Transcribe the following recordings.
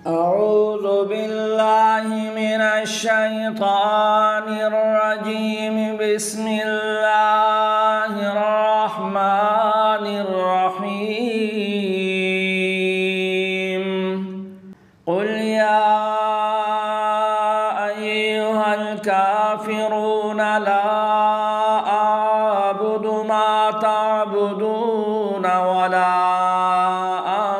أعوذ بالله من الشيطان الرجيم. بسم الله الرحمن الرحيم. قل يا أيها الكافرون لا أعبد ما تعبدون ولا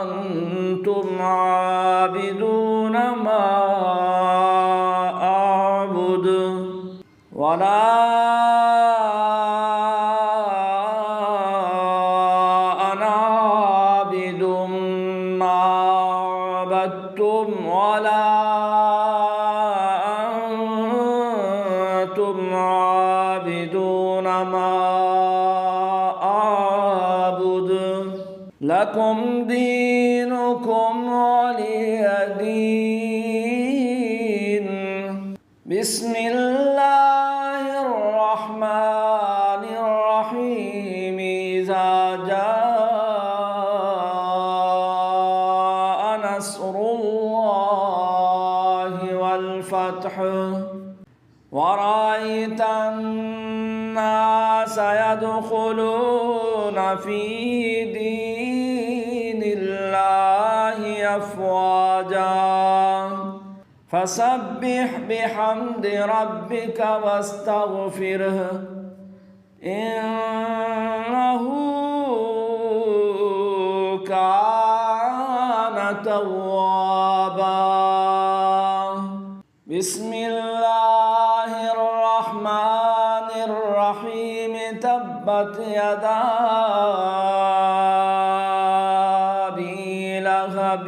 أنتم عابدون ما أعبد ولا أنا عابد ما عبدتم ولا أنتم عابدون ما أعبد لكم دينكم ولي دين. بسم الله الرحمن الرحيم. إذا جاء نصر الله والفتح ورأيت الناس يدخلون في دين الله أفواجا فسبح بحمد ربك واستغفره إنه كان توابا. بسم الله الرحمن الرحيم. تبت يدا أبي لهب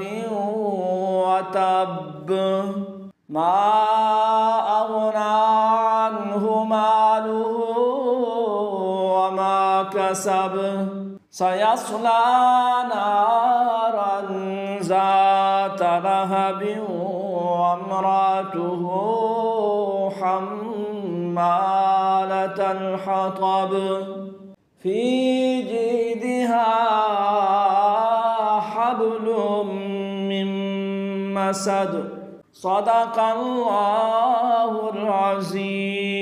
وتب ما أغنى عنه ماله وما كسب سيصلى نارا ذات لهب وامرأته حمالة الحطب في جيدها حبل من مسد. صدق الله العظيم.